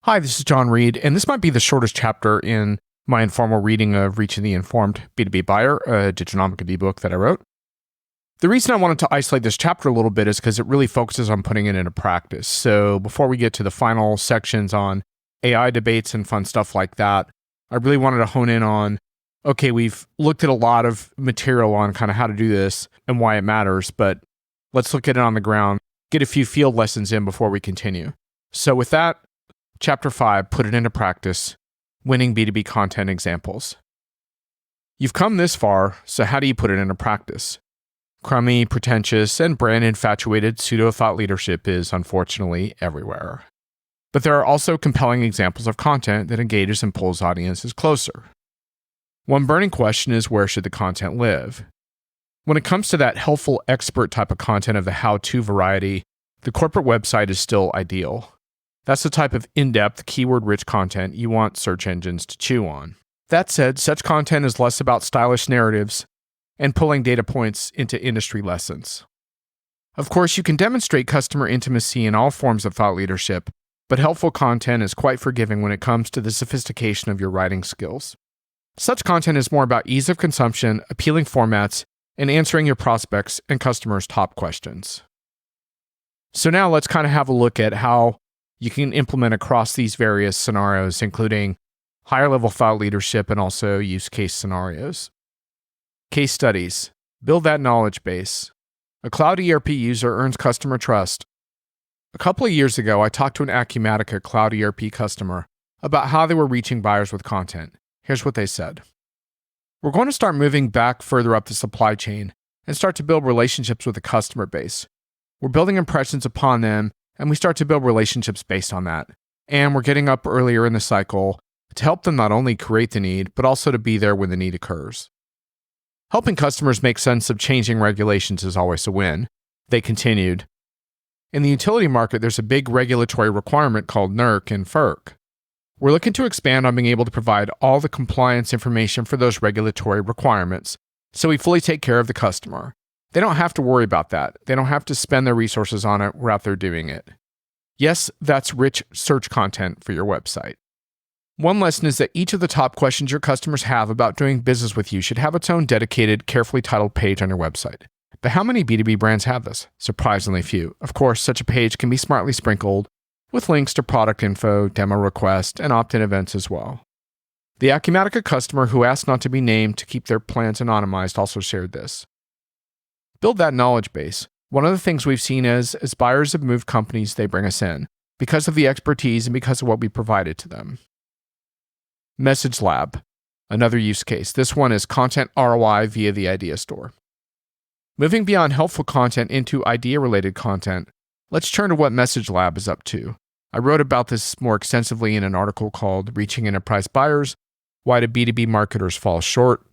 Hi, this is John Reed, and this might be the shortest chapter in my informal reading of Reaching the Informed B2B Buyer, a diginomica ebook that I wrote. The reason I wanted to isolate this chapter a little bit is because it really focuses on putting it into practice. So before we get to the final sections on AI debates and fun stuff like that, I really wanted to hone in on, okay, we've looked at a lot of material on kind of how to do this and why it matters, but let's look at it on the ground, get a few field lessons in before we continue. So with that, Chapter 5, Put It Into Practice, Winning B2B Content Examples. You've come this far, so how do you put it into practice? Crummy, pretentious, and brand-infatuated pseudo-thought leadership is, unfortunately, everywhere. But there are also compelling examples of content that engages and pulls audiences closer. One burning question is, where should the content live? When it comes to that helpful expert type of content of the how-to variety, the corporate website is still ideal. That's the type of in-depth, keyword-rich content you want search engines to chew on. That said, such content is less about stylish narratives and pulling data points into industry lessons. Of course, you can demonstrate customer intimacy in all forms of thought leadership, but helpful content is quite forgiving when it comes to the sophistication of your writing skills. Such content is more about ease of consumption, appealing formats, and answering your prospects' and customers' top questions. So now let's kind of have a look at how you can implement across these various scenarios, including higher level thought leadership and also use case scenarios. Case studies. Build that knowledge base. A cloud ERP user earns customer trust. A couple of years ago, I talked to an Acumatica cloud ERP customer about how they were reaching buyers with content. Here's what they said. We're going to start moving back further up the supply chain and start to build relationships with the customer base. We're building impressions upon them, and we start to build relationships based on that. And we're getting up earlier in the cycle to help them not only create the need, but also to be there when the need occurs. Helping customers make sense of changing regulations is always a win. They continued. In the utility market, there's a big regulatory requirement called NERC and FERC. We're looking to expand on being able to provide all the compliance information for those regulatory requirements, so we fully take care of the customer. They don't have to worry about that. They don't have to spend their resources on it. We're out there doing it. Yes, that's rich search content for your website. One lesson is that each of the top questions your customers have about doing business with you should have its own dedicated, carefully titled page on your website. But how many B2B brands have this? Surprisingly few. Of course, such a page can be smartly sprinkled with links to product info, demo requests, and opt-in events as well. The Acumatica customer who asked not to be named to keep their plans anonymized also shared this. Build that knowledge base. One of the things we've seen is, as buyers have moved companies, they bring us in because of the expertise and because of what we provided to them. Message Lab, another use case. This one is content ROI via the idea store. Moving beyond helpful content into idea-related content, let's turn to what Message Lab is up to. I wrote about this more extensively in an article called Reaching Enterprise Buyers, Why Do B2B Marketers Fall Short?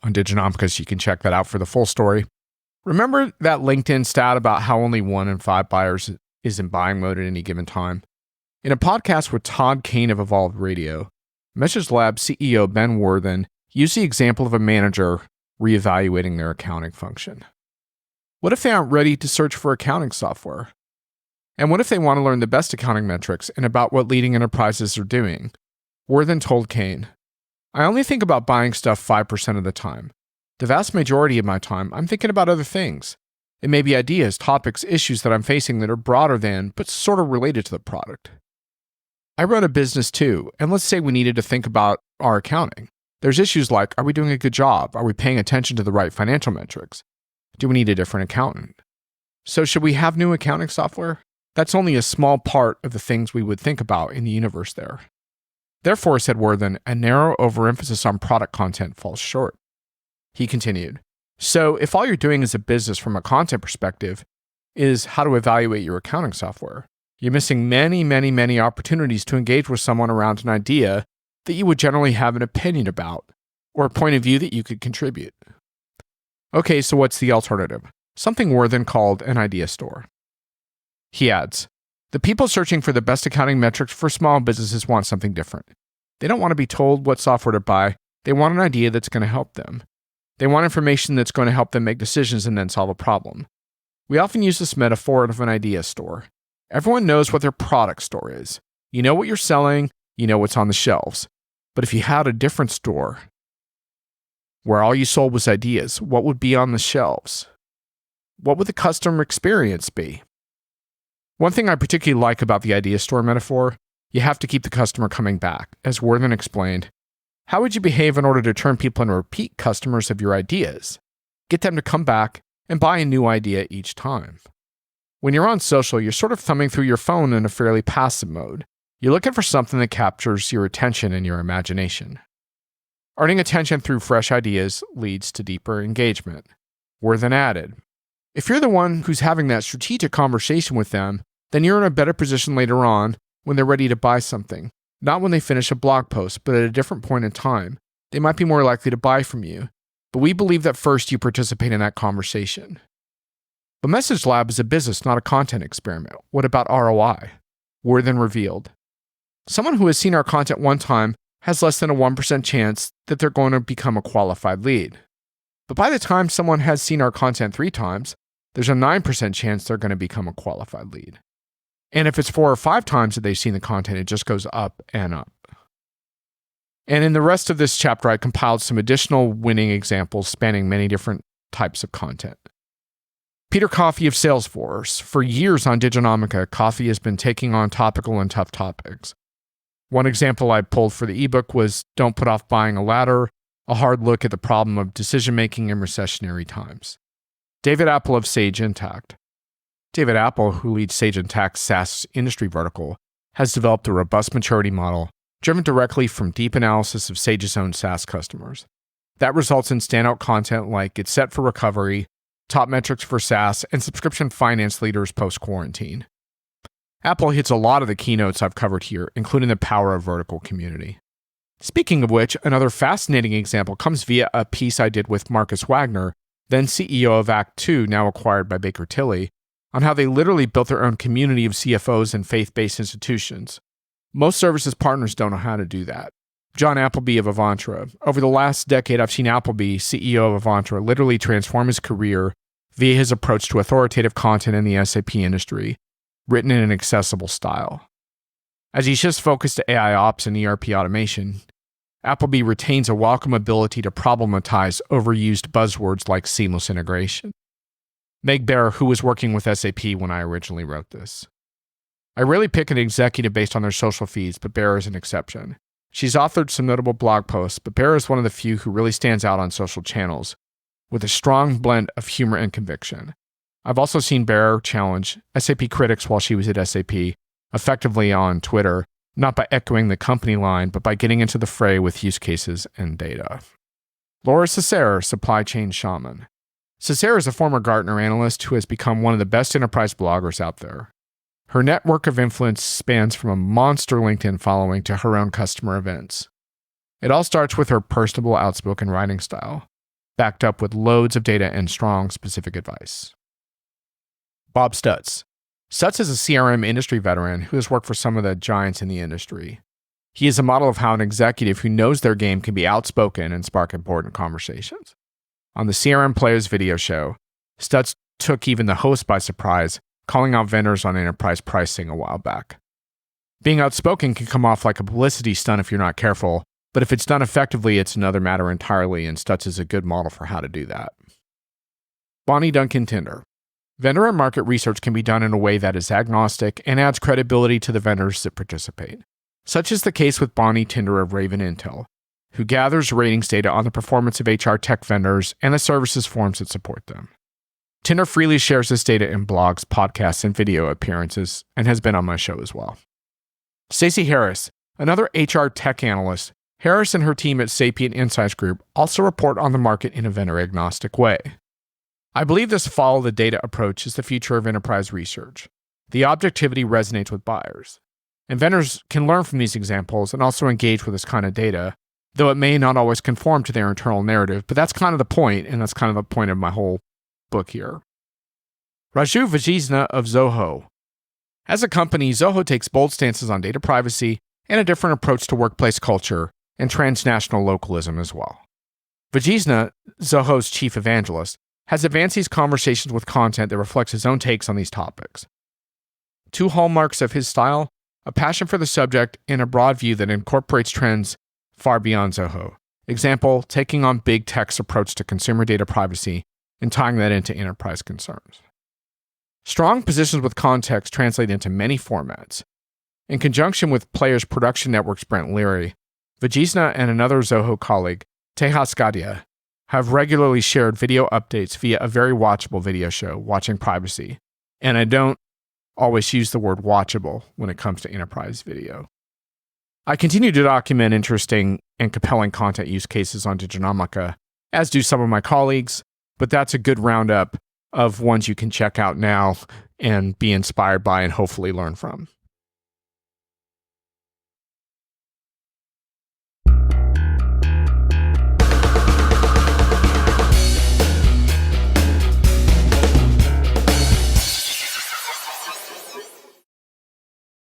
On Diginomica, so you can check that out for the full story. Remember that LinkedIn stat about how only 1 in 5 buyers is in buying mode at any given time? In a podcast with Todd Kane of Evolved Radio, Message Lab CEO Ben Worthen used the example of a manager reevaluating their accounting function. What if they aren't ready to search for accounting software? And what if they want to learn the best accounting metrics and about what leading enterprises are doing? Worthen told Kane, I only think about buying stuff 5% of the time. The vast majority of my time, I'm thinking about other things. It may be ideas, topics, issues that I'm facing that are broader than, but sort of related to the product. I run a business too, and let's say we needed to think about our accounting. There's issues like, are we doing a good job? Are we paying attention to the right financial metrics? Do we need a different accountant? So should we have new accounting software? That's only a small part of the things we would think about in the universe there. Therefore, said Worthen, a narrow overemphasis on product content falls short. He continued, so if all you're doing as a business from a content perspective is how to evaluate your accounting software, you're missing many opportunities to engage with someone around an idea that you would generally have an opinion about or a point of view that you could contribute. Okay, so what's the alternative? Something Worthen called an idea store. He adds, the people searching for the best accounting metrics for small businesses want something different. They don't want to be told what software to buy. They want an idea that's going to help them. They want information that's going to help them make decisions and then solve a problem. We often use this metaphor of an idea store. Everyone knows what their product store is. You know what you're selling, you know what's on the shelves. But if you had a different store where all you sold was ideas, what would be on the shelves? What would the customer experience be? One thing I particularly like about the idea store metaphor, you have to keep the customer coming back. As Worthen explained, how would you behave in order to turn people into repeat customers of your ideas? Get them to come back and buy a new idea each time. When you're on social, you're sort of thumbing through your phone in a fairly passive mode. You're looking for something that captures your attention and your imagination. Earning attention through fresh ideas leads to deeper engagement. Worthen added, if you're the one who's having that strategic conversation with them, then you're in a better position later on when they're ready to buy something. Not when they finish a blog post, but at a different point in time. They might be more likely to buy from you. But we believe that first you participate in that conversation. But Message Lab is a business, not a content experiment. What about ROI? Worthen revealed, someone who has seen our content one time has less than a 1% chance that they're going to become a qualified lead. But by the time someone has seen our content 3 times, there's a 9% chance they're going to become a qualified lead. And if it's 4 or 5 times that they've seen the content, it just goes up and up. And in the rest of this chapter, I compiled some additional winning examples spanning many different types of content. Peter Coffey of Salesforce. For years on Diginomica, Coffey has been taking on topical and tough topics. One example I pulled for the ebook was Don't Put Off Buying a Ladder, a hard look at the problem of decision-making in recessionary times. David Apple of Sage Intacct. David Apple, who leads Sage Intacct's SaaS industry vertical, has developed a robust maturity model driven directly from deep analysis of Sage's own SaaS customers. That results in standout content like It's Set for Recovery, top metrics for SaaS, and subscription finance leaders post-quarantine. Apple hits a lot of the keynotes I've covered here, including the power of vertical community. Speaking of which, another fascinating example comes via a piece I did with Marcus Wagner, then CEO of Act 2, now acquired by Baker Tilly, on how they literally built their own community of CFOs and faith-based institutions. Most services partners don't know how to do that. John Appleby of Avantra. Over the last decade, I've seen Appleby, CEO of Avantra, literally transform his career via his approach to authoritative content in the SAP industry, written in an accessible style. As he shifts focus to AI ops and ERP automation, Appleby retains a welcome ability to problematize overused buzzwords like seamless integration. Meg Bear, who was working with SAP when I originally wrote this. I rarely pick an executive based on their social feeds, but Bear is an exception. She's authored some notable blog posts, but Bear is one of the few who really stands out on social channels, with a strong blend of humor and conviction. I've also seen Bear challenge SAP critics while she was at SAP, effectively on Twitter, not by echoing the company line, but by getting into the fray with use cases and data. Laura Cesare, supply chain shaman. Cesare is a former Gartner analyst who has become one of the best enterprise bloggers out there. Her network of influence spans from a monster LinkedIn following to her own customer events. It all starts with her personable, outspoken writing style, backed up with loads of data and strong, specific advice. Bob Stutz. Stutz is a CRM industry veteran who has worked for some of the giants in the industry. He is a model of how an executive who knows their game can be outspoken and spark important conversations. On the CRM Players video show, Stutz took even the host by surprise, calling out vendors on enterprise pricing a while back. Being outspoken can come off like a publicity stunt if you're not careful, but if it's done effectively, it's another matter entirely, and Stutz is a good model for how to do that. Bonnie Duncan Tinder. Vendor and market research can be done in a way that is agnostic and adds credibility to the vendors that participate. Such is the case with Bonnie Tinder of Raven Intel, who gathers ratings data on the performance of HR tech vendors and the services forms that support them. Tinder freely shares this data in blogs, podcasts, and video appearances, and has been on my show as well. Stacey Harris, another HR tech analyst. Harris and her team at Sapient Insights Group also report on the market in a vendor-agnostic way. I believe this follow-the-data approach is the future of enterprise research. The objectivity resonates with buyers, and vendors can learn from these examples and also engage with this kind of data, though it may not always conform to their internal narrative, but that's kind of the point, and that's kind of the point of my whole book here. Raju Vajizna of Zoho. As a company, Zoho takes bold stances on data privacy and a different approach to workplace culture and transnational localism as well. Vajizna, Zoho's chief evangelist, has advanced these conversations with content that reflects his own takes on these topics. 2 hallmarks of his style: a passion for the subject, and a broad view that incorporates trends far beyond Zoho. Example, taking on big tech's approach to consumer data privacy and tying that into enterprise concerns. Strong positions with context translate into many formats. In conjunction with Players Production Network's Brent Leary, Vajisna and another Zoho colleague, Tejas Gadia, have regularly shared video updates via a very watchable video show, Watching Privacy. And I don't always use the word watchable when it comes to enterprise video. I continue to document interesting and compelling content use cases on Diginomica, as do some of my colleagues, but that's a good roundup of ones you can check out now and be inspired by and hopefully learn from.